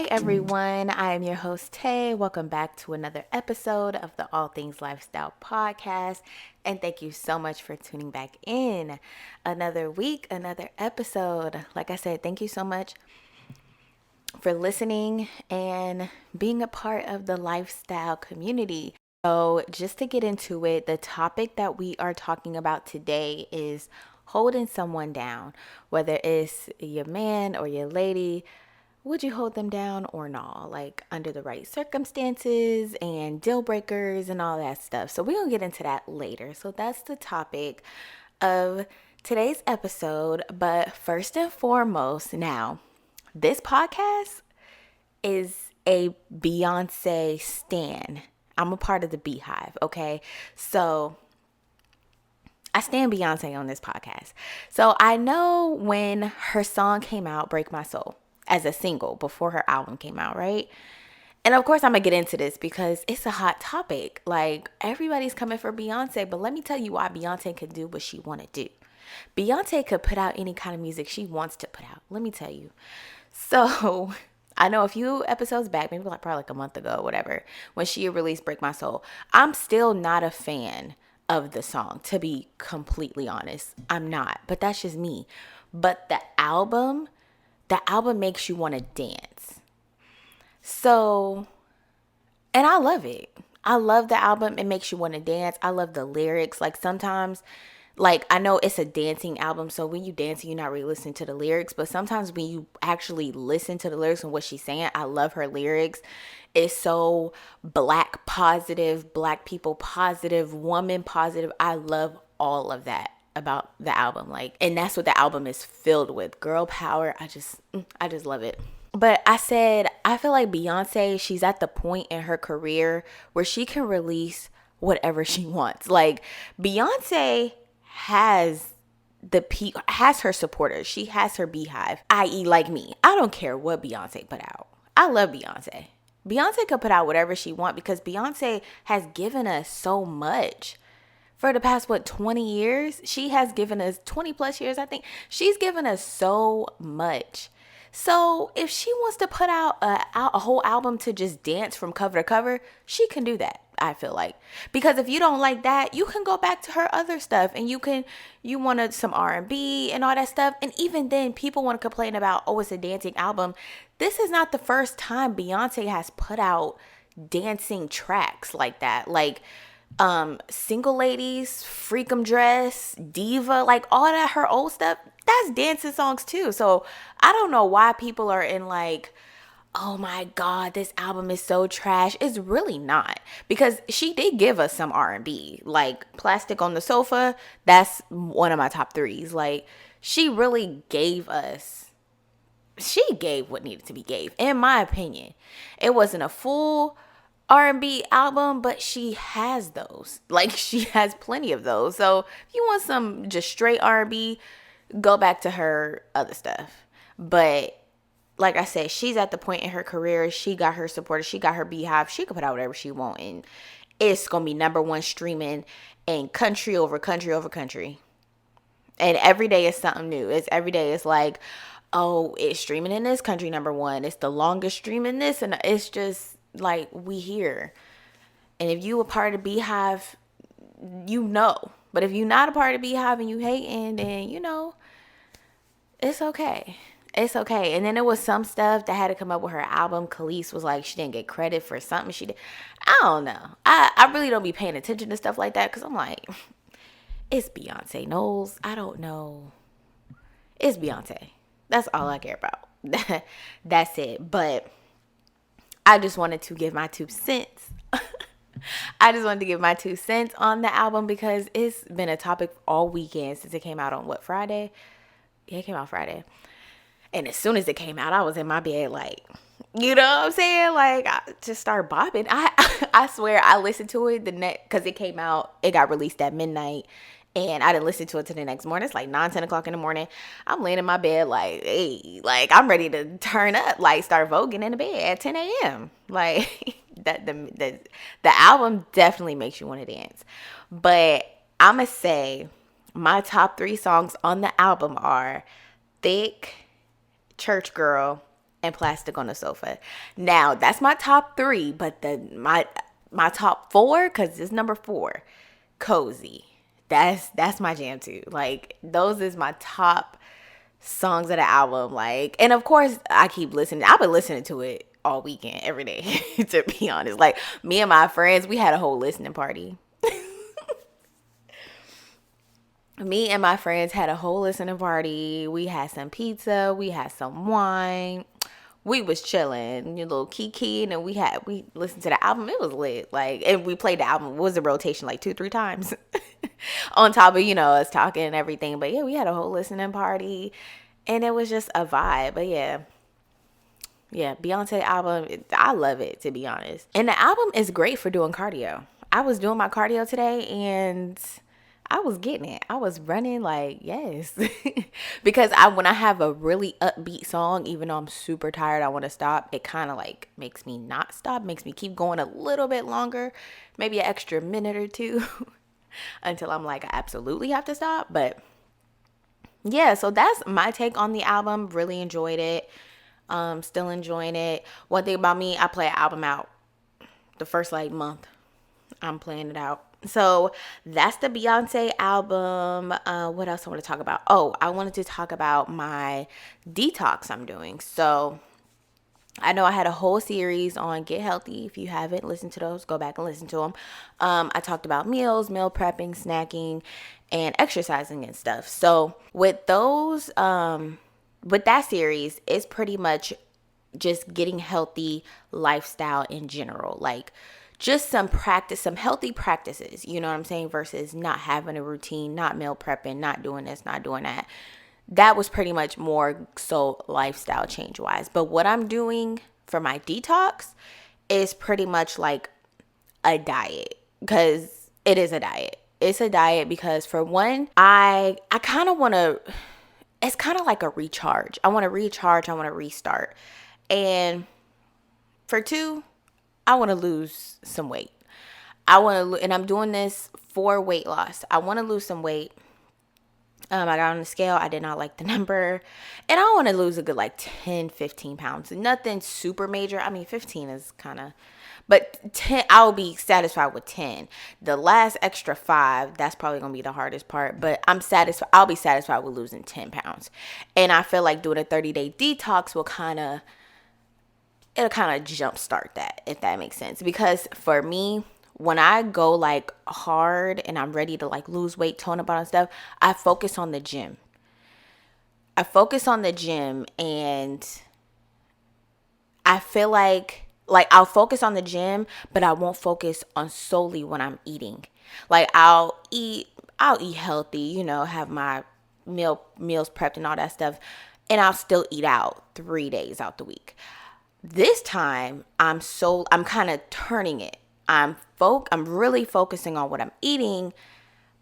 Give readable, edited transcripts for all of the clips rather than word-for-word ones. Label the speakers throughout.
Speaker 1: Hey everyone, I am your host Tay. Welcome back to another episode of the All Things Lifestyle podcast. And thank you so much for tuning back in. Another week, another episode. Like I said, thank you so much for listening and being a part of the lifestyle community. So, just to get into it, the topic that we are talking about today is holding someone down, whether it's your man or your lady. Would you hold them down or not? Like under the right circumstances and deal breakers and all that stuff. So we're going to get into that later. So that's the topic of today's episode. But first and foremost, now, this podcast is a Beyonce stan. I'm a part of the Beehive, okay? So I stand Beyonce on this podcast. So I know when her song came out, Break My Soul, as a single before her album came out, right? And of course, I'm going to get into this because it's a hot topic. Like, everybody's coming for Beyonce, but let me tell you why Beyonce could do what she want to do. Beyonce could put out any kind of music she wants to put out. Let me tell you. So, I know a few episodes back, maybe probably like a month ago, whatever, when she released Break My Soul, I'm still not a fan of the song, to be completely honest. I'm not, but that's just me. But the album makes you want to dance. So, and I love it. I love the album. It makes you want to dance. I love the lyrics. Like sometimes, like I know it's a dancing album, so when you dancing, you're not really listening to the lyrics. But sometimes when you actually listen to the lyrics and what she's saying, I love her lyrics. It's so black positive, black people positive, woman positive. I love all of that about the album. Like, and that's what the album is filled with. Girl power. I just love it. But I said, I feel like Beyonce, she's at the point in her career where she can release whatever she wants. Like Beyonce has has her supporters. She has her beehive, i.e. like me. I don't care what Beyonce put out. I love Beyonce. Beyonce could put out whatever she wants because Beyonce has given us so much. For the past, 20 years? She has given us 20 plus years, I think. She's given us so much. So if she wants to put out a whole album to just dance from cover to cover, she can do that, I feel like. Because if you don't like that, you can go back to her other stuff and you wanted some R&B and all that stuff. And even then, people want to complain about, oh, it's a dancing album. This is not the first time Beyonce has put out dancing tracks like that. Like, Single Ladies, Freakum Dress, Diva, like all that, her old stuff, that's dancing songs too. So I don't know why people are in like, oh my God, this album is so trash. It's really not, because she did give us some R&B, like Plastic on the Sofa. That's one of my top threes. Like she really gave what needed to be gave, in my opinion. It wasn't a full R&B album, but she has those. Like she has plenty of those. So if you want some just straight R&B, go back to her other stuff. But like I said, she's at the point in her career. She got her supporters. She got her beehive. She can put out whatever she wants, and it's gonna be number one streaming in country over country over country. And every day is something new. Every day it's like, oh, it's streaming in this country number one. It's the longest streaming this, and it's just like we here. And if you a part of Beehive, you know. But if you're not a part of Beehive and you hating, then it's okay. It's okay. And then there was some stuff that had to come up with her album. Khalees was like, she didn't get credit for something she did. I don't know. I really don't be paying attention to stuff like that because I'm like, it's Beyonce. Knowles, I don't know. It's Beyonce. That's all I care about. That's it. But I just wanted to give my 2 cents. I just wanted to give my 2 cents on the album because it's been a topic all weekend since it came out on Friday? Yeah, it came out Friday. And as soon as it came out, I was in my bed like, you know what I'm saying? Like, I just started bopping. I swear I listened to it because it came out, it got released at midnight. And I didn't listen to it till the next morning. It's like 9-10 o'clock in the morning. I'm laying in my bed like, hey, like I'm ready to turn up, like start voguing in the bed at 10 a.m. Like the album definitely makes you want to dance. But I'm going to say my top 3 songs on the album are Thick, Church Girl, and Plastic on the Sofa. Now, that's my top 3, but my top 4, because it's number 4, Cozy. That's my jam too. Like, those is my top songs of the album. Like, and of course, I keep listening. I've been listening to it all weekend, every day, to be honest. Like, me and my friends, we had a whole listening party. Me and my friends had a whole listening party. We had some pizza. We had some wine. We was chilling, you little kiki, and we listened to the album. It was lit. Like, and we played the album. It was a rotation like 2-3 times on top of, us talking and everything. But yeah, we had a whole listening party, and it was just a vibe. But yeah, Beyonce album, I love it, to be honest. And the album is great for doing cardio. I was doing my cardio today, and I was getting it. I was running like, yes. Because when I have a really upbeat song, even though I'm super tired, I want to stop, it kind of like makes me not stop, makes me keep going a little bit longer, maybe an extra minute or 2 until I'm like, I absolutely have to stop. But yeah, so that's my take on the album. Really enjoyed it. Still enjoying it. One thing about me, I play an album out the first like month. I'm playing it out. So that's the Beyonce album. What else I want to talk about? Oh, I wanted to talk about my detox I'm doing. So I know I had a whole series on Get Healthy. If you haven't listened to those, go back and listen to them. I talked about meals, meal prepping, snacking, and exercising and stuff. So with those, with that series, it's pretty much just getting healthy lifestyle in general. Like, just some healthy practices, you know what I'm saying? Versus not having a routine, not meal prepping, not doing this, not doing that. That was pretty much more so lifestyle change wise. But what I'm doing for my detox is pretty much like a diet, because it is a diet. It's a diet because, for one, I kind of want to, it's kind of like a recharge. I want to recharge. I want to restart. And for 2, I want to lose some weight. And I'm doing this for weight loss. I want to lose some weight. I got on the scale. I did not like the number. And I want to lose a good like 10, 15 pounds. Nothing super major. I mean, 15 is kind of, but 10, I'll be satisfied with 10. The last extra 5, that's probably going to be the hardest part. But I'll be satisfied with losing 10 pounds. And I feel like doing a 30-day detox will it'll kind of jumpstart that, if that makes sense. Because for me, when I go like hard and I'm ready to like lose weight, tone up on stuff, I focus on the gym. And I feel like I'll focus on the gym, but I won't focus on solely when I'm eating. Like, I'll eat healthy, have my meals prepped and all that stuff, and I'll still eat out 3 days out the week. This time, I'm kind of turning it. I'm really focusing on what I'm eating,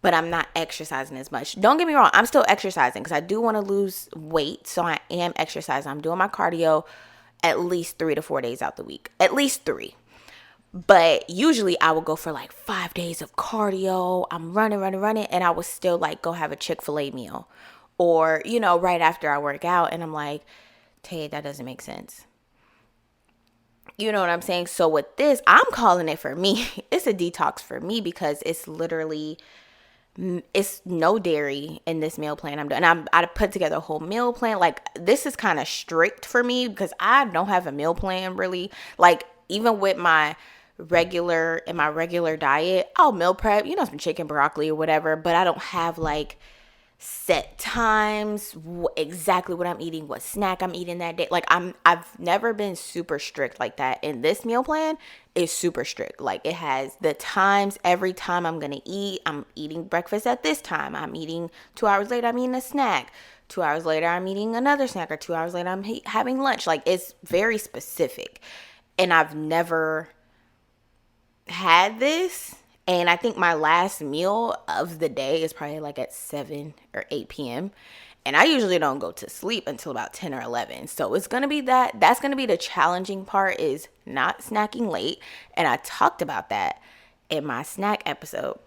Speaker 1: but I'm not exercising as much. Don't get me wrong. I'm still exercising because I do want to lose weight. So I am exercising. I'm doing my cardio at least 3 to 4 days out the week. At least 3. But usually I will go for like 5 days of cardio. I'm running. And I will still like go have a Chick-fil-A meal. Or, right after I work out. And I'm like, Tay, that doesn't make sense. You know what I'm saying? So with this, I'm calling it, for me, it's a detox for me, because it's no dairy in this meal plan I'm doing. And I put together a whole meal plan. Like, this is kind of strict for me because I don't have a meal plan really. Like, even with my regular diet, I'll meal prep, some chicken, broccoli or whatever, but I don't have like set times, exactly what I'm eating, what snack I'm eating that day. Like, I've never been super strict like that. And this meal plan is super strict. Like, it has the times every time I'm gonna eat. I'm eating breakfast at this time. I'm eating 2 hours later, I'm eating a snack. 2 hours later, I'm eating another snack, or 2 hours later, I'm having lunch. Like, it's very specific. And I've never had this. And I think my last meal of the day is probably like at 7 or 8 p.m. And I usually don't go to sleep until about 10 or 11. So it's going to be that's going to be the challenging part, is not snacking late. And I talked about that in my snack episode.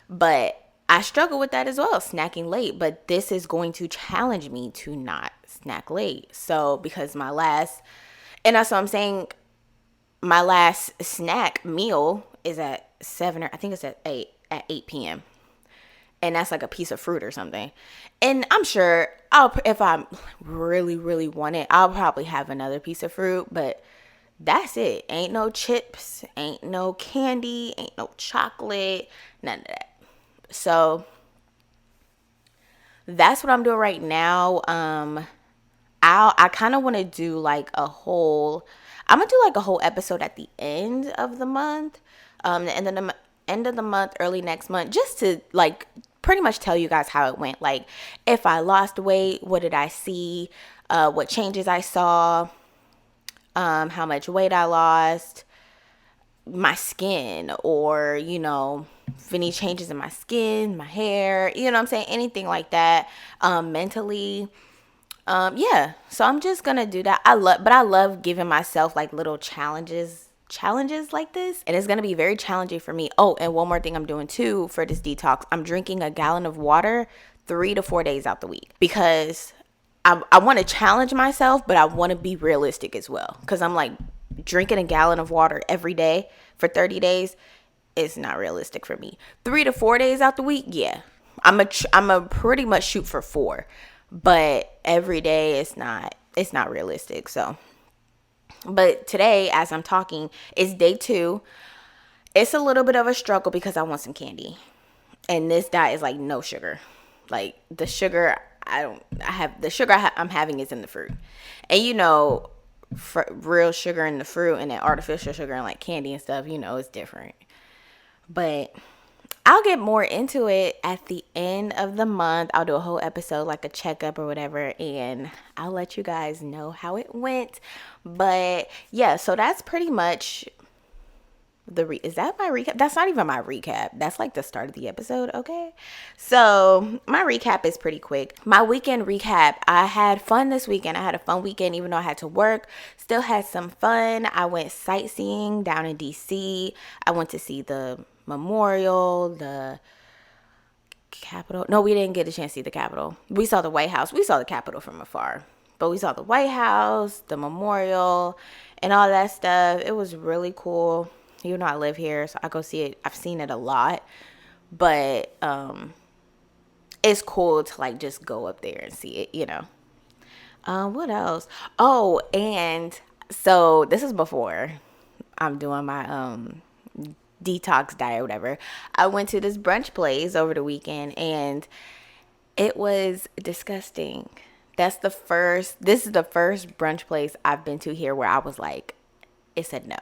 Speaker 1: But I struggle with that as well, snacking late. But this is going to challenge me to not snack late. So because and that's what I'm saying, my last snack meal is at 7, or I think it's at 8 p.m. And that's like a piece of fruit or something. And I'm sure if I really, really want it, I'll probably have another piece of fruit, but that's it. Ain't no chips, ain't no candy, ain't no chocolate, none of that. So that's what I'm doing right now. I kind of want to do like I'm gonna do like a whole episode at the end of the month, end of the month, early next month, just to like pretty much tell you guys how it went. Like if I lost weight, what did I see, what changes I saw, how much weight I lost, my skin, or if any changes in my skin, my hair, you know what I'm saying, anything like that, mentally. Yeah, so I'm just gonna do that. I love giving myself like little challenges like this, and it's gonna be very challenging for me. Oh, and one more thing I'm doing too for this detox, I'm drinking a gallon of water 3 to 4 days out the week, because I want to challenge myself, but I want to be realistic as well, because I'm like, drinking a gallon of water every day for 30 days is not realistic for me. 3 to 4 days out the week, yeah, I'm a pretty much shoot for 4, but every day it's not realistic. So, but today, as I'm talking, it's day 2. It's a little bit of a struggle because I want some candy, and this diet is like no sugar. Like the sugar I'm having is in the fruit, and real sugar in the fruit and then artificial sugar and like candy and stuff, it's different. But I'll get more into it at the end of the month. I'll do a whole episode, like a checkup or whatever, and I'll let you guys know how it went. But yeah, so that's pretty much is that my recap? That's not even my recap. That's like the start of the episode, okay? So my recap is pretty quick. My weekend recap, I had fun this weekend. I had a fun weekend, even though I had to work. Still had some fun. I went sightseeing down in DC. I went to see the memorial, the Capitol. No, we didn't get a chance to see the Capitol. We saw the White House. We saw the Capitol from afar. But we saw the White House, the memorial, and all that stuff. It was really cool. I live here, so I go see it. I've seen it a lot. But it's cool to like just go up there and see it, What else? Oh, and so this is before I'm doing my detox diet or whatever. I went to this brunch place over the weekend, and it was disgusting. This is the first brunch place I've been to here where I was like, it said no.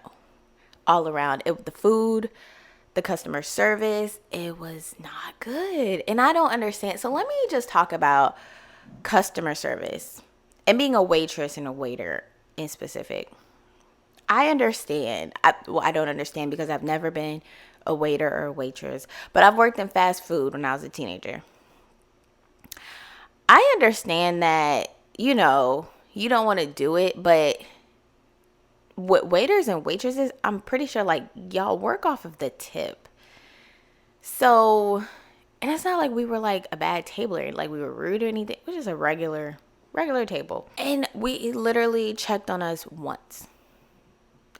Speaker 1: All around. The food, the customer service, it was not good. And I don't understand. So let me just talk about customer service and being a waitress and a waiter in specific. I understand. I don't understand because I've never been a waiter or a waitress, but I've worked in fast food when I was a teenager. I understand that, you don't want to do it, but with waiters and waitresses, I'm pretty sure like y'all work off of the tip. So, and it's not like we were like a bad table or like we were rude or anything. It was just a regular table. And he literally checked on us once.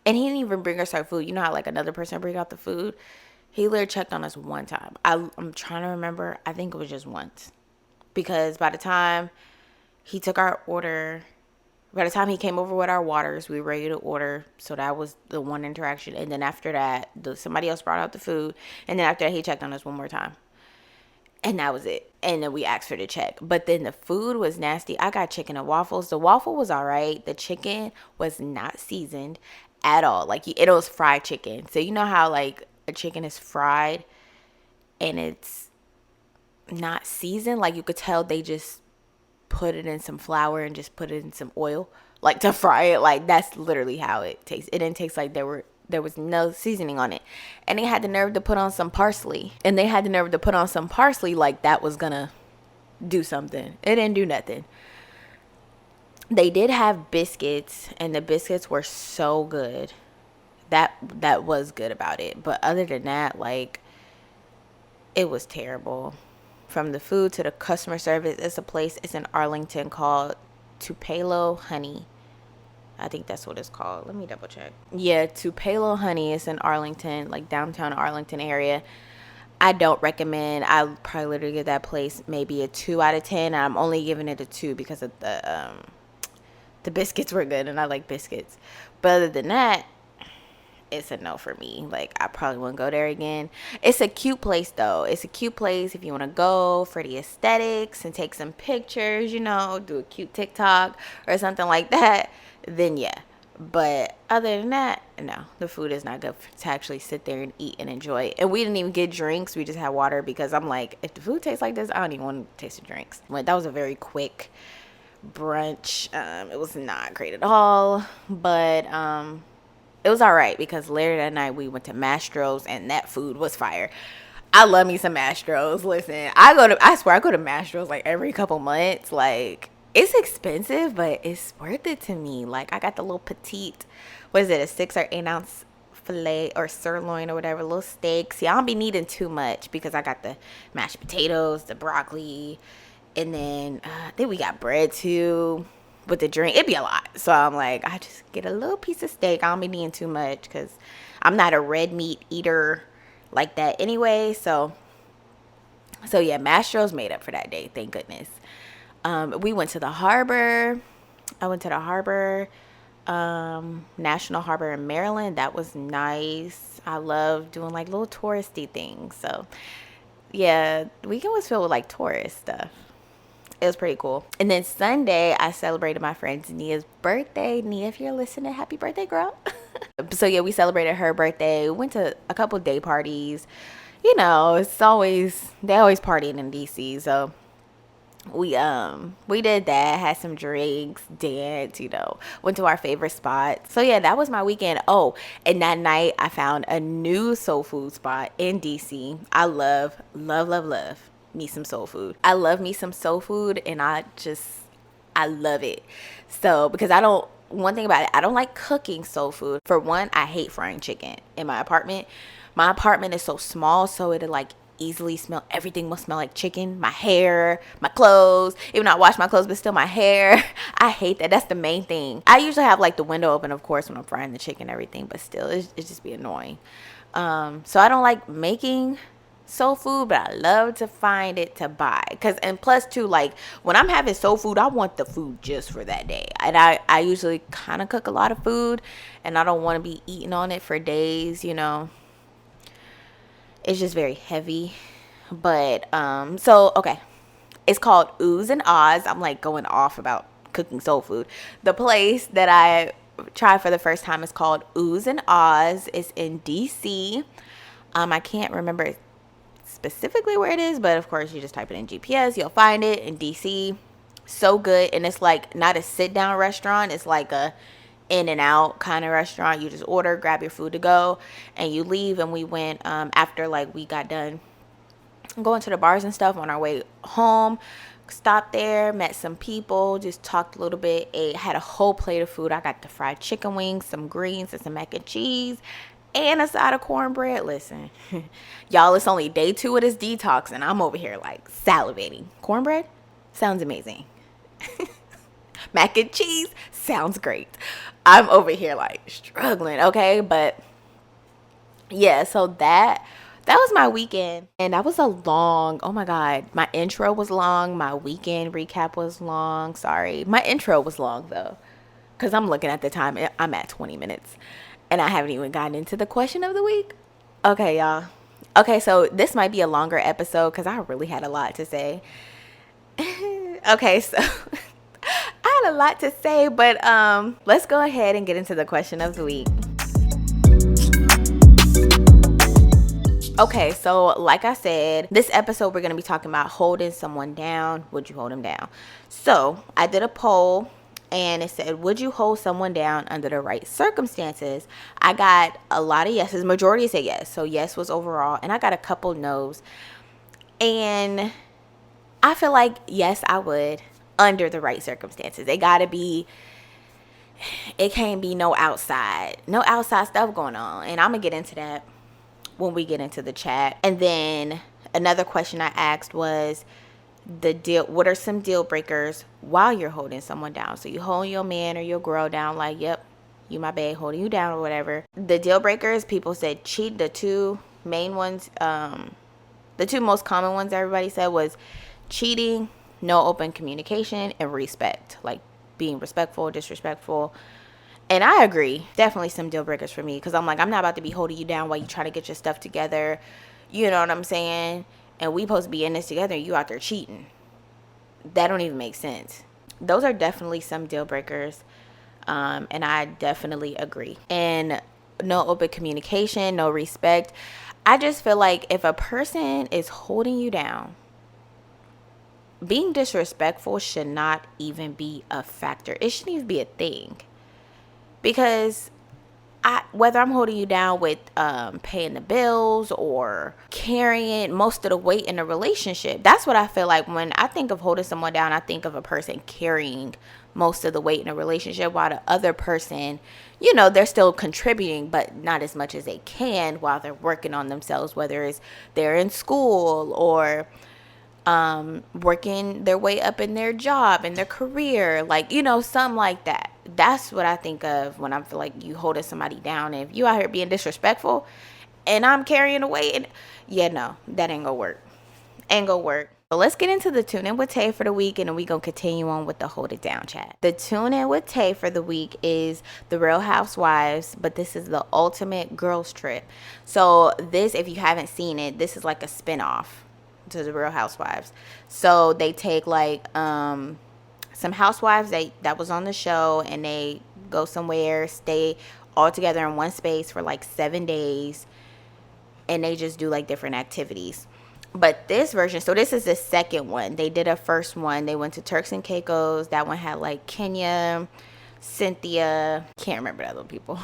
Speaker 1: And he didn't even bring us our food. You know how like another person bring out the food? He literally checked on us one time. I'm trying to remember. I think it was just once. Because by the time he took our order, by the time he came over with our waters, we were ready to order. So that was the one interaction. And then after that, somebody else brought out the food. And then after that, he checked on us one more time. And that was it. And then we asked for the check. But then the food was nasty. I got chicken and waffles. The waffle was all right. The chicken was not seasoned at all. Like it was fried chicken. So you know how like a chicken is fried and it's not seasoned? Like you could tell they just put it in some flour and just put it in some oil like to fry it. Like that's literally how it tastes. It didn't taste like there was no seasoning on it. And they had the nerve to put on some parsley. Like that was gonna do something. It didn't do nothing. They did have biscuits, and the biscuits were so good. That was good about it. But other than that, like it was terrible. From the food to the customer service. It's in Arlington called Tupelo Honey. I think that's what it's called. Let me double check. Yeah, Tupelo Honey is in Arlington, like downtown Arlington area. I don't recommend. I'll probably literally give that place maybe a 2 out of 10. I'm only giving it a 2 because of the biscuits were good and I like biscuits. But other than that, it's a no for me. Like, I probably wouldn't go there again. It's a cute place though. It's a cute place if you want to go for the aesthetics and take some pictures, you know, do a cute TikTok or something like that, then yeah. But other than that, no, the food is not good to actually sit there and eat and enjoy it. And we didn't even get drinks. We just had water because I'm like, if the food tastes like this, I don't even want to taste the drinks. But that was a very quick brunch. It was not great at all, but it was all right because later that night we went to Mastro's and that food was fire. I love me some Mastro's. Listen, I swear I go to Mastro's like every couple months. Like, it's expensive, but it's worth it to me. Like, I got the little petite, what is it, a 6 or 8 ounce filet or sirloin or whatever, little steak. See, I don't be needing too much because I got the mashed potatoes, the broccoli, and then I think we got bread too with the drink. It'd be a lot. So I'm like, I just get a little piece of steak. I don't be needing too much because I'm not a red meat eater like that anyway. So yeah, Mastro's made up for that day. Thank goodness. We went to the harbor. I went to the harbor, National Harbor in Maryland. That was nice. I love doing like little touristy things. So yeah, the weekend was filled with like tourist stuff. It was pretty cool. And then Sunday, I celebrated my friend Nia's birthday. Nia, if you're listening, happy birthday, girl. So yeah, we celebrated her birthday. We went to a couple day parties. You know, they always partying in DC. So we did that, had some drinks, danced, you know, went to our favorite spot. So yeah, that was my weekend. Oh, and that night I found a new soul food spot in DC. I love me some soul food. I love me some soul food, and I love it. So because one thing about it, I don't like cooking soul food. For one, I hate frying chicken in my apartment. My apartment is so small, so it'll like easily everything will smell like chicken. My hair, my clothes, even though I wash my clothes, but still my hair. I hate that. That's the main thing. I usually have like the window open, of course, when I'm frying the chicken and everything, but still it just be annoying. So I don't like making soul food, but I love to find it to buy. And plus too, like when I'm having soul food, I want the food just for that day. And I usually kind of cook a lot of food, and I don't want to be eating on it for days, you know. It's just very heavy. But so okay, it's called Oohs and Ahs. I'm like going off about cooking soul food. The place that I tried for the first time is called Oohs and Ahs. It's in DC. I can't remember specifically where it is, but of course you just type it in GPS, you'll find it in DC. So good. And it's like not a sit down restaurant, it's like a in and out kind of restaurant. You just order, grab your food to go, and you leave. And we went after like we got done going to the bars and stuff on our way home, stopped there, met some people, just talked a little bit, ate, had a whole plate of food. I got the fried chicken wings, some greens, and some mac and cheese, and a side of cornbread. Listen, y'all, it's only day 2 of this detox, and I'm over here like salivating. Cornbread sounds amazing. Mac and cheese sounds great. I'm over here like struggling, okay? But yeah, so that was my weekend. And that was oh my God, my intro was long. My weekend recap was long. Sorry. My intro was long though, because I'm looking at the time. I'm at 20 minutes. And I haven't even gotten into the question of the week. Okay, y'all. Okay, so this might be a longer episode because I really had a lot to say. Okay, so I had a lot to say, but let's go ahead and get into the question of the week. Okay, so like I said, this episode we're going to be talking about holding someone down. Would you hold them down? So I did a poll, and it said, would you hold someone down under the right circumstances? I got a lot of yeses. Majority said yes. So yes was overall. And I got a couple no's. And I feel like, yes, I would under the right circumstances. It can't be no outside stuff going on. And I'm going to get into that when we get into the chat. And then another question I asked was, what are some deal breakers while you're holding someone down. So you hold your man or your girl down like, yep, you my babe, holding you down or whatever. The deal breakers, people said cheat. The two main ones, the two most common ones everybody said was cheating, no open communication, and respect. Like being respectful, disrespectful. And I agree. Definitely some deal breakers for me. Because I'm like, I'm not about to be holding you down while you try to get your stuff together. You know what I'm saying? And we supposed to be in this together and you out there cheating. That don't even make sense. Those are definitely some deal breakers. And I definitely agree. And no open communication, no respect. I just feel like if a person is holding you down, being disrespectful should not even be a factor. It shouldn't even be a thing. Because whether I'm holding you down with paying the bills or carrying most of the weight in a relationship, that's what I feel like when I think of holding someone down. I think of a person carrying most of the weight in a relationship, while the other person, you know, they're still contributing, but not as much as they can while they're working on themselves, whether it's they're in school or working their way up in their job, in their career, like, you know, something like that. That's what I think of when I feel like you holding somebody down. And if you out here being disrespectful and I'm carrying the weight, and yeah, no, that ain't gonna work. Ain't gonna work. So let's get into the tune in with Tay for the week, and then we gonna continue on with the hold it down chat. The tune in with Tay for the week is The Real Housewives, but this is the ultimate girls trip. So this, if you haven't seen it, this is like a spinoff to The Real Housewives. So they take like some housewives that was on the show, and they go somewhere, stay all together in one space for like 7 days, and they just do like different activities. But this version, so this is the second one. They did a first one. They went to Turks and Caicos. That one had like Kenya, Cynthia, can't remember the other people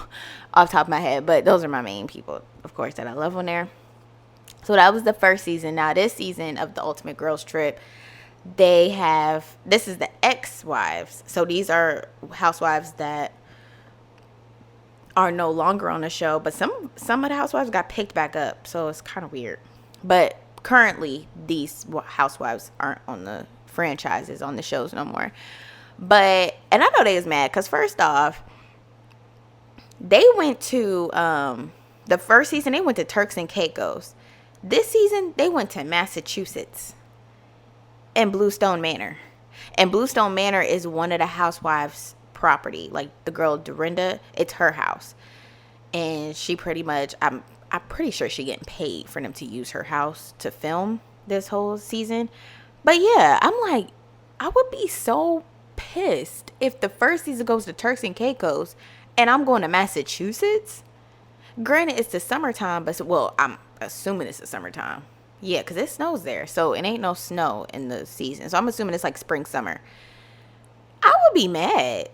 Speaker 1: off the top of my head, but those are my main people, of course, that I love on there. So that was the first season. Now this season of the Ultimate Girls Trip, this is the ex-wives. So these are housewives that are no longer on the show, but some of the housewives got picked back up. So it's kind of weird. But currently these housewives aren't on the franchises, on the shows no more. But, and I know they was mad because first off, they went to, the first season, they went to Turks and Caicos. This season, they went to Massachusetts and Bluestone Manor. And Bluestone Manor is one of the housewives' property. Like the girl Dorinda, it's her house. And she pretty much, I'm pretty sure she getting paid for them to use her house to film this whole season. But yeah, I'm like, I would be so pissed if the first season goes to Turks and Caicos and I'm going to Massachusetts. Granted, it's the summertime, but well, I'm assuming it's the summertime. Yeah, because it snows there. So it ain't no snow in the season. So I'm assuming it's like spring, summer. I would be mad.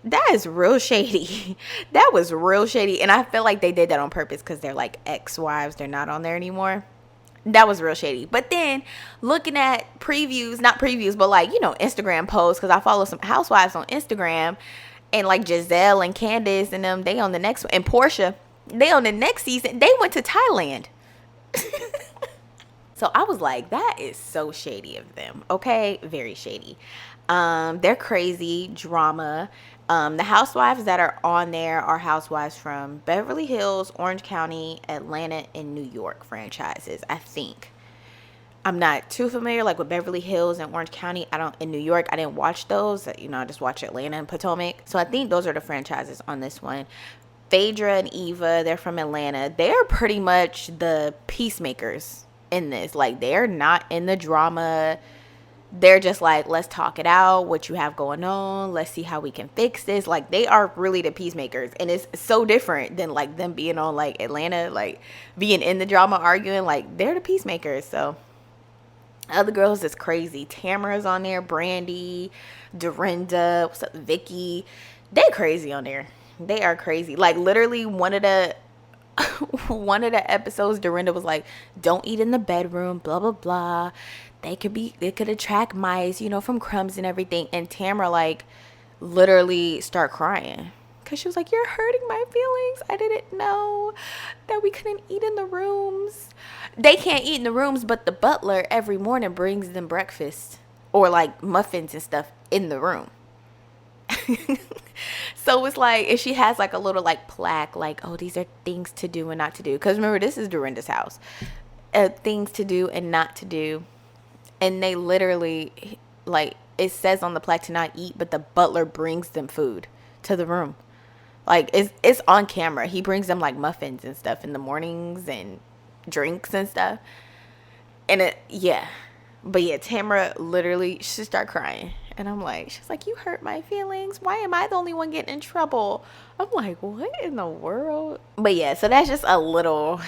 Speaker 1: That is real shady. That was real shady. And I feel like they did that on purpose because they're like ex-wives. They're not on there anymore. That was real shady. But then looking at previews, not previews, but like, you know, Instagram posts, because I follow some housewives on Instagram, and like Giselle and Candace and them, they on the next one. And Portia, they on the next season. They went to Thailand. So I was like, that is so shady of them. Okay, very shady. They're crazy drama. The housewives that are on there are housewives from Beverly Hills, Orange County, Atlanta, and New York franchises, I think. I'm not too familiar like with Beverly Hills and Orange County. In New York, I didn't watch those. You know, I just watch Atlanta and Potomac. So I think those are the franchises on this one. Phaedra and Eva, they're from Atlanta. They're pretty much the peacemakers in this. Like, they're not in the drama. They're just like, let's talk it out, what you have going on, let's see how we can fix this. Like, they are really the peacemakers, and it's so different than like them being on like Atlanta, like being in the drama arguing. Like, they're the peacemakers. So other girls is crazy. Tamara's on there, Brandy, Dorinda, what's up, Vicky. They crazy on there. They are crazy. Like, literally one of the episodes, Dorinda was like, don't eat in the bedroom, blah blah blah. They could attract mice, you know, from crumbs and everything. And Tamara like literally start crying because she was like, you're hurting my feelings. I didn't know that we couldn't eat in the rooms. They can't eat in the rooms, but the butler every morning brings them breakfast or like muffins and stuff in the room. So it's like, if she has like a little like plaque, like, oh, these are things to do and not to do. Because remember, this is Dorinda's house. Things to do and not to do. And they literally, like, it says on the plaque to not eat, but the butler brings them food to the room. Like, it's on camera. He brings them like muffins and stuff in the mornings and drinks and stuff. And yeah. But yeah, Tamara literally, she started crying. And I'm like, she's like, you hurt my feelings. Why am I the only one getting in trouble? I'm like, what in the world? But yeah, so that's just a little,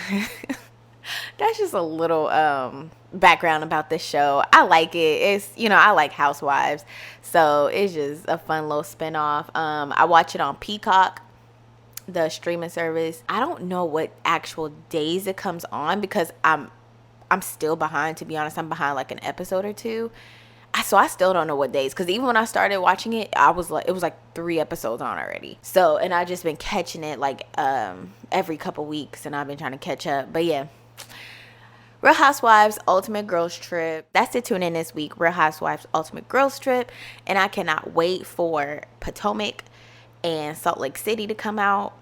Speaker 1: background about this show. I like it. It's, I like Housewives. So it's just a fun little spinoff. I watch it on Peacock, the streaming service. I don't know what actual days it comes on because I'm still behind, to be honest. I'm behind like an episode or two. So I still don't know what days, because even when I started watching it, it was like 3 episodes on already. So, and I just been catching it like every couple weeks, and I've been trying to catch up. But yeah, Real Housewives Ultimate Girls Trip. That's it. Tune in this week. Real Housewives Ultimate Girls Trip, and I cannot wait for Potomac and Salt Lake City to come out,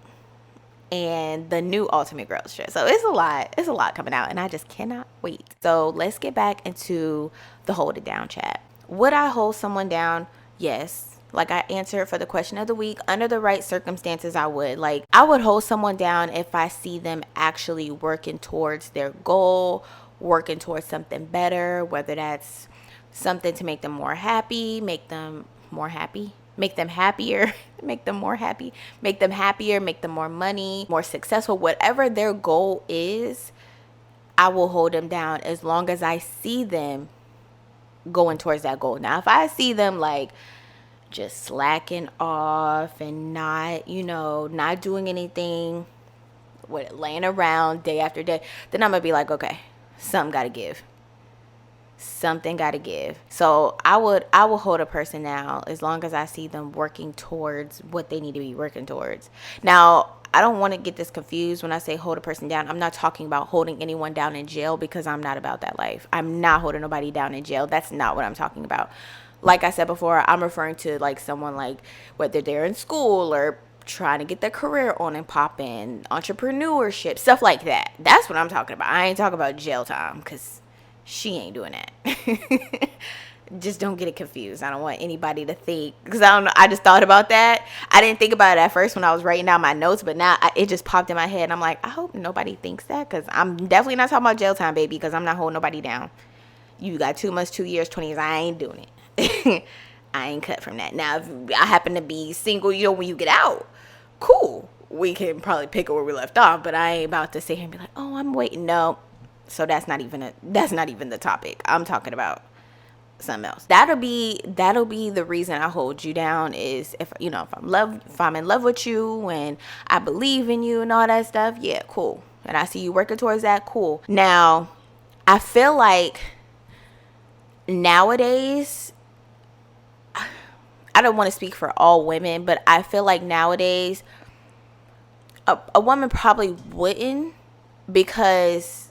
Speaker 1: and the new Ultimate Girls Trip. So it's a lot coming out, and I just cannot wait. So let's get back into the hold it down chat. Would I hold someone down? Yes. Like I answered for the question of the week, under the right circumstances, I would. Like, I would hold someone down if I see them actually working towards their goal, working towards something better, whether that's something to make them more happy, make them happier, make them more happy, make them happier, make them more money, more successful. Whatever their goal is, I will hold them down as long as I see them going towards that goal. Now, if I see them like just slacking off and not doing anything, with laying around day after day, then I'm gonna be like, okay, something gotta give. So I will hold a person down as long as I see them working towards what they need to be working towards. Now, I don't want to get this confused. When I say hold a person down, I'm not talking about holding anyone down in jail, because I'm not about that life. I'm not holding nobody down in jail. That's not what I'm talking about. Like I said before, I'm referring to like someone, like whether they're in school or trying to get their career on and popping, entrepreneurship, stuff like that. That's what I'm talking about. I ain't talking about jail time, because she ain't doing that. Just don't get it confused. I don't want anybody to think, because I don't know, I just thought about that. I didn't think about it at first when I was writing down my notes, but now it just popped in my head. I'm like, I hope nobody thinks that, because I'm definitely not talking about jail time, baby, because I'm not holding nobody down. You got 2 months, 2 years, 20 years. I ain't doing it. I ain't cut from that. Now, if I happen to be single, when you get out, cool. We can probably pick up where we left off, but I ain't about to sit here and be like, oh, I'm waiting. No. So that's not even the topic. I'm talking about something else. That'll be the reason I hold you down, is if I'm in love with you and I believe in you and all that stuff. Yeah, cool. And I see you working towards that. Cool. Now, I feel like nowadays, I don't want to speak for all women, but I feel like nowadays a woman probably wouldn't, because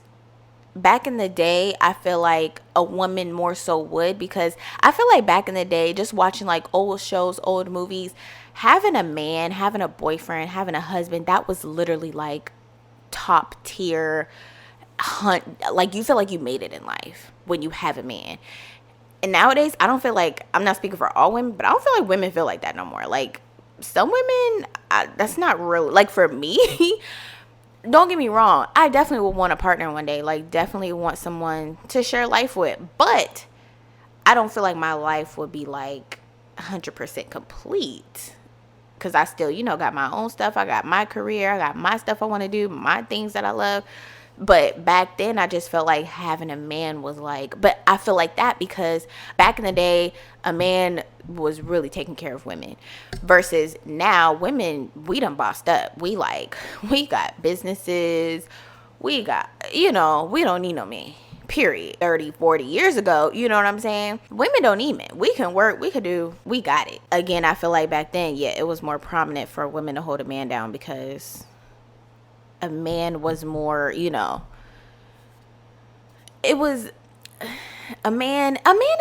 Speaker 1: back in the day, I feel like a woman more so would, because I feel like back in the day, just watching like old shows, old movies, having a man, having a boyfriend, having a husband, that was literally like top tier hunt. Like, you feel like you made it in life when you have a man. And nowadays, I don't feel like, I'm not speaking for all women, but I don't feel like women feel like that no more. Like, some women, that's not real. Like, for me, don't get me wrong, I definitely would want a partner one day. Like, definitely want someone to share life with. But I don't feel like my life would be like 100% complete, because I still, got my own stuff. I got my career. I got my stuff I want to do, my things that I love. But back then, I just felt like having a man was like, but I feel like that because back in the day, a man was really taking care of women, versus now women, we done bossed up. We got businesses. We got, we don't need no man, period. 30, 40 years ago, you know what I'm saying? Women don't need men. We can work. We got it. Again, I feel like back then, yeah, it was more prominent for women to hold a man down, because a man was more, it was a man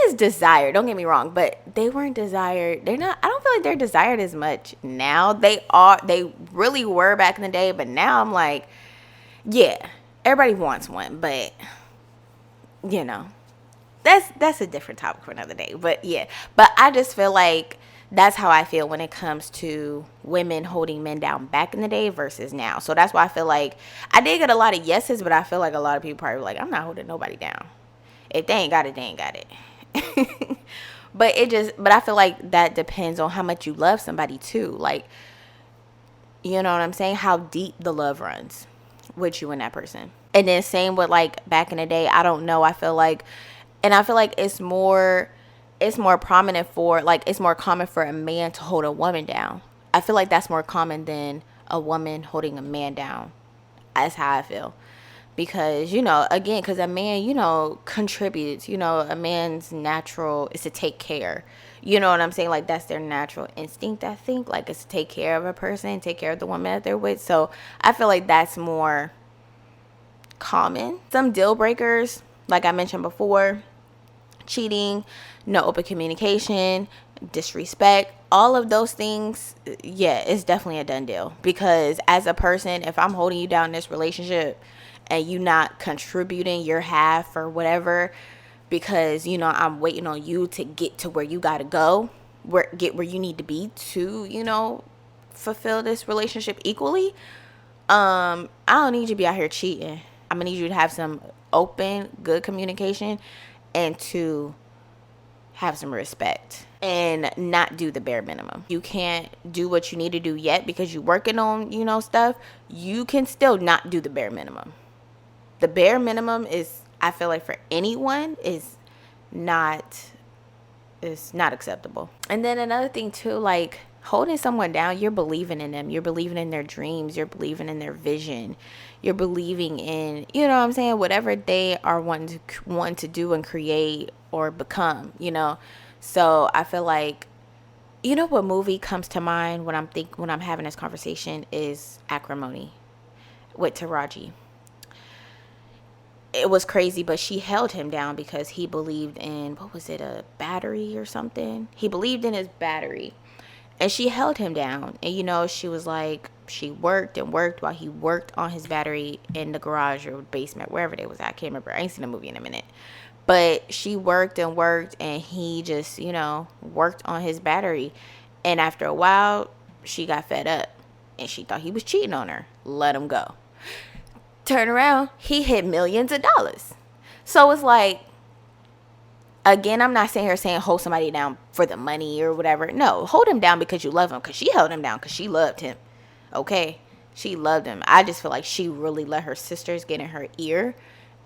Speaker 1: is desired, don't get me wrong, but they weren't desired. They're not, I don't feel like they're desired as much now. They really were back in the day, but now I'm like, yeah, everybody wants one, but you know, that's a different topic for another day. But yeah, but I just feel like that's how I feel when it comes to women holding men down back in the day versus now. So that's why I feel like I did get a lot of yeses, but I feel like a lot of people probably were like, I'm not holding nobody down. If they ain't got it, they ain't got it. But I feel like that depends on how much you love somebody too. Like, you know what I'm saying? How deep the love runs with you and that person. And then same with like back in the day, I don't know. I feel like it's more prominent for, like, it's more common for a man to hold a woman down. I feel like that's more common than a woman holding a man down. That's how I feel. Because, you know, again, because a man, you know, contributes, you know, a man's natural is to take care. You know what I'm saying? Like, that's their natural instinct, I think. Like, it's to take care of a person, take care of the woman that they're with. So I feel like that's more common. Some deal breakers, like I mentioned before, cheating, no open communication, disrespect, all of those things, yeah, it's definitely a done deal. Because as a person, if I'm holding you down in this relationship and you not contributing your half or whatever, because, you know, I'm waiting on you to get to where you gotta go, get where you need to be to, you know, fulfill this relationship equally, I don't need you to be out here cheating. I'm gonna need you to have some open, good communication, and to have some respect and not do the bare minimum. You can't do what you need to do yet because you're working on, you know, stuff. You can still not do the bare minimum. The bare minimum is, I feel like, for anyone is not acceptable. And then another thing too, like, holding someone down, you're believing in them. You're believing in their dreams. You're believing in their vision. You're believing in, you know what I'm saying, whatever they are wanting to do and create or become, you know. So I feel like, you know what movie comes to mind when I'm having this conversation is Acrimony with Taraji. It was crazy, but she held him down because he believed in, what was it, a battery or something? He believed in his battery. And she held him down. And, you know, she was like, she worked and worked while he worked on his battery in the garage or basement, wherever they was at. I can't remember. I ain't seen the movie in a minute. But she worked and worked, and he just, you know, worked on his battery. And after a while, she got fed up. And she thought he was cheating on her. Let him go. Turn around, he hit millions of dollars. So it's like, again, I'm not saying hold somebody down for the money or whatever. No, hold him down because you love him. Because she held him down because she loved him. Okay? She loved him. I just feel like she really let her sisters get in her ear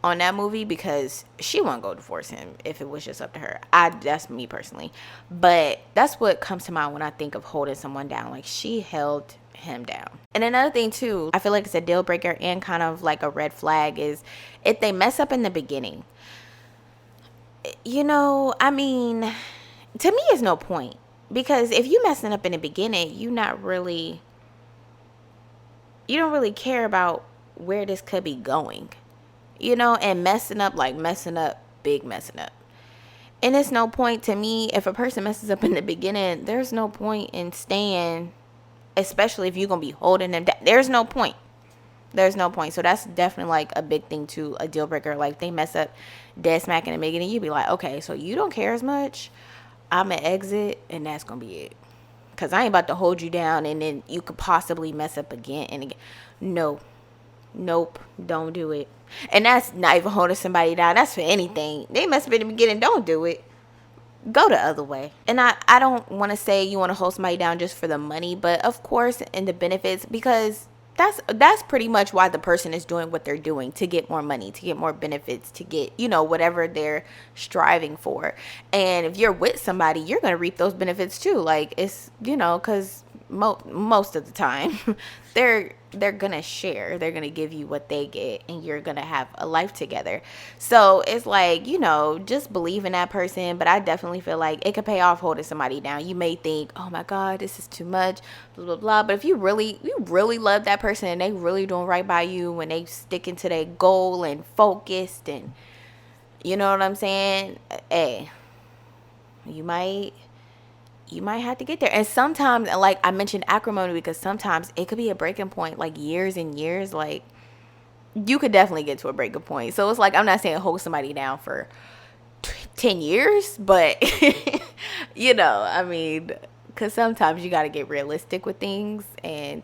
Speaker 1: on that movie because she wouldn't go divorce him if it was just up to her. That's me personally. But that's what comes to mind when I think of holding someone down. Like, she held him down. And another thing too, I feel like it's a deal breaker and kind of like a red flag, is if they mess up in the beginning. You know, I mean, to me, it's no point. Because if you messing up in the beginning, you don't really care about where this could be going. You know, and messing up, big messing up. And it's no point to me, if a person messes up in the beginning, there's no point in staying, especially if you're going to be holding them down. There's no point. So that's definitely like a big thing too, a deal breaker. Like, they mess up dead smack in the beginning, you be like, okay, so you don't care as much. I'm going to exit, and that's going to be it. Because I ain't about to hold you down, and then you could possibly mess up again and again. No. Nope. Don't do it. And that's not even holding somebody down. That's for anything. They mess up in the beginning. Don't do it. Go the other way. And I don't want to say you want to hold somebody down just for the money, but of course, in the benefits, because that's pretty much why the person is doing what they're doing, to get more money, to get more benefits, to get, you know, whatever they're striving for. And if you're with somebody, you're going to reap those benefits too. Like, it's, you know, because most of the time they're gonna share, they're gonna give you what they get, and you're gonna have a life together. So it's like, you know, just believe in that person. But I definitely feel like it could pay off holding somebody down. You may think, oh my god, this is too much, blah blah blah, but if you really love that person and they really doing right by you, when they sticking to their goal and focused, and You know what I'm saying? Hey, you might have to get there. And sometimes, like I mentioned acrimony, because sometimes it could be a breaking point, like years and years. Like, you could definitely get to a breaking point. So it's like, I'm not saying hold somebody down for 10 years, but I mean, because sometimes you got to get realistic with things, and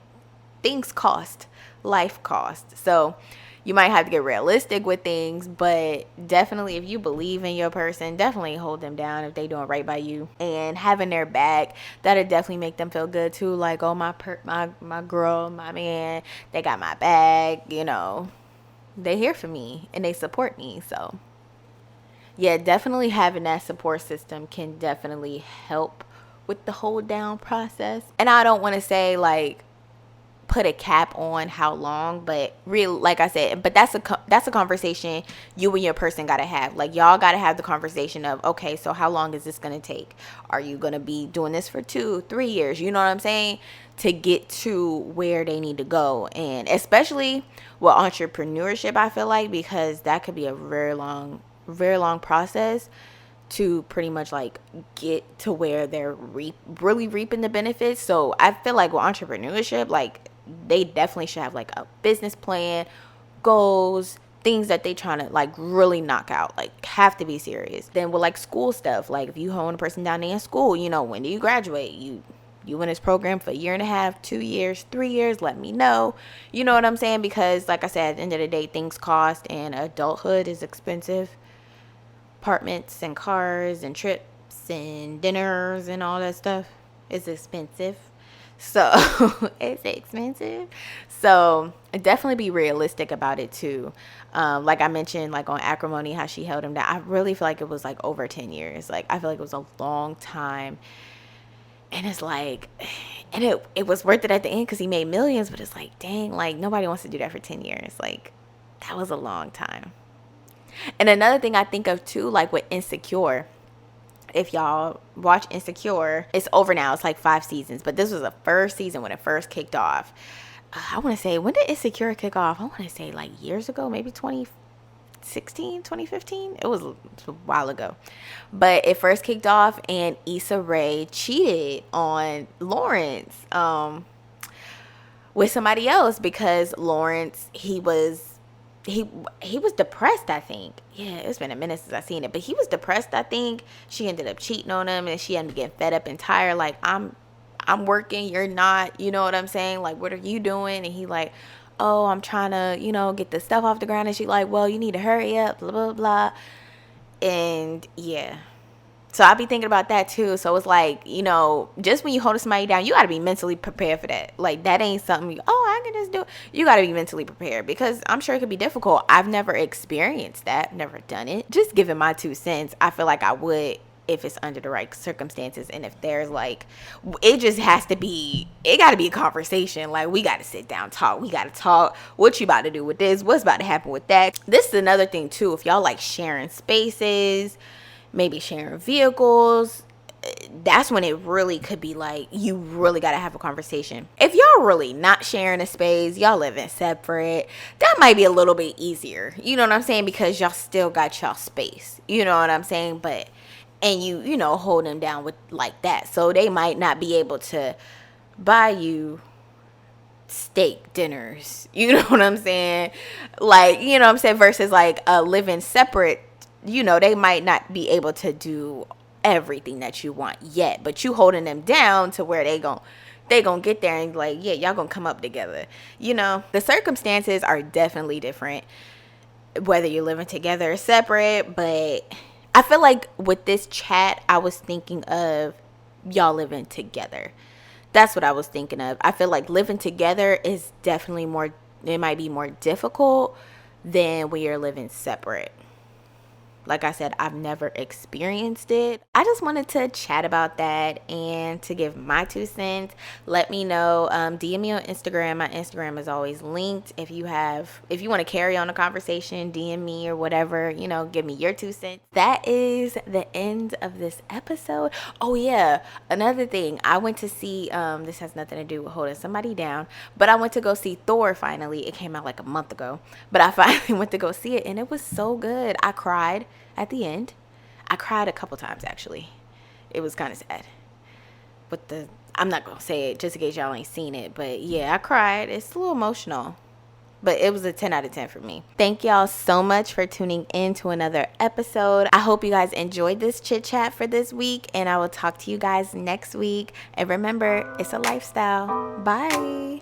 Speaker 1: things cost, life cost. So you might have to get realistic with things, but definitely if you believe in your person, definitely hold them down if they doing right by you, and having their back, that'll definitely make them feel good too. Like, oh, my girl, my man, they got my back, they here for me and they support me. So yeah, definitely having that support system can definitely help with the hold down process. And I don't want to say like put a cap on how long, but real, like I said, but that's a conversation you and your person got to have. Like, y'all got to have the conversation of, okay, so how long is this going to take? Are you going to be doing this for 2-3 years? You know what I'm saying? To get to where they need to go. And especially with entrepreneurship, I feel like, because that could be a very long process to pretty much like get to where they're really reaping the benefits. So I feel like with entrepreneurship, like, they definitely should have like a business plan, goals, things that they trying to like really knock out, like have to be serious. Then with like school stuff, like if you hold a person down there in school, when do you graduate? You in this program for a year and a half, 2 years, 3 years, let me know. You know what I'm saying? Because like I said, at the end of the day, things cost, and adulthood is expensive. Apartments and cars and trips and dinners and all that stuff is expensive. So it's expensive. So definitely be realistic about it too. Like I mentioned, like on acrimony, how she held him down. I really feel like it was like over 10 years. Like, I feel like it was a long time. And it's like, and it was worth it at the end because he made millions. But it's like, dang, like nobody wants to do that for 10 years. Like, that was a long time. And another thing I think of too, like with Insecure, if y'all watch Insecure, it's over now. It's like 5 seasons, but this was the first season when it first kicked off. I want to say, when did Insecure kick off? I want to say like years ago, maybe 2016, 2015. It was a while ago, but it first kicked off, and Issa Rae cheated on Lawrence with somebody else, because Lawrence, he was depressed, I think. Yeah, it's been a minute since I seen it, but he was depressed, I think. She ended up cheating on him, and she ended up getting fed up and tired. Like, I'm working, you're not. You know what I'm saying? Like, what are you doing? And he like, oh, I'm trying to, get the stuff off the ground. And she like, well, you need to hurry up, blah, blah, blah. And yeah. So I be thinking about that too. So it's like, just when you hold somebody down, you got to be mentally prepared for that. Like, that ain't something I can just do. You got to be mentally prepared, because I'm sure it could be difficult. I've never experienced that, never done it. Just giving my 2 cents, I feel like I would if it's under the right circumstances. And if there's like, it just has to be, it got to be a conversation. Like, we got to sit down, talk. We got to talk. What you about to do with this? What's about to happen with that? This is another thing too. If y'all like sharing spaces, maybe sharing vehicles, that's when it really could be like, you really got to have a conversation. If y'all really not sharing a space, y'all living separate, that might be a little bit easier. You know what I'm saying? Because y'all still got y'all space. You know what I'm saying? But, and you hold them down with like that. So they might not be able to buy you steak dinners. You know what I'm saying? Like, you know what I'm saying? Versus like living separate, they might not be able to do everything that you want yet, but you holding them down to where they gonna get there and like, yeah, y'all gonna come up together. The circumstances are definitely different, whether you're living together or separate. But I feel like with this chat, I was thinking of y'all living together. That's what I was thinking of. I feel like living together is definitely it might be more difficult than when you're living separate. Like I said, I've never experienced it. I just wanted to chat about that and to give my 2 cents. Let me know. DM me on Instagram. My Instagram is always linked. If you want to carry on a conversation, DM me or whatever, give me your 2 cents. That is the end of this episode. Oh yeah, another thing. I went to see, this has nothing to do with holding somebody down, but I went to go see Thor finally. It came out like a month ago, but I finally went to go see it, and it was so good. I cried. at the end. I cried a couple times, actually. It was kind of sad. But I'm not going to say it just in case y'all ain't seen it. But yeah, I cried. It's a little emotional. But it was a 10 out of 10 for me. Thank y'all so much for tuning in to another episode. I hope you guys enjoyed this chit chat for this week. And I will talk to you guys next week. And remember, it's a lifestyle. Bye.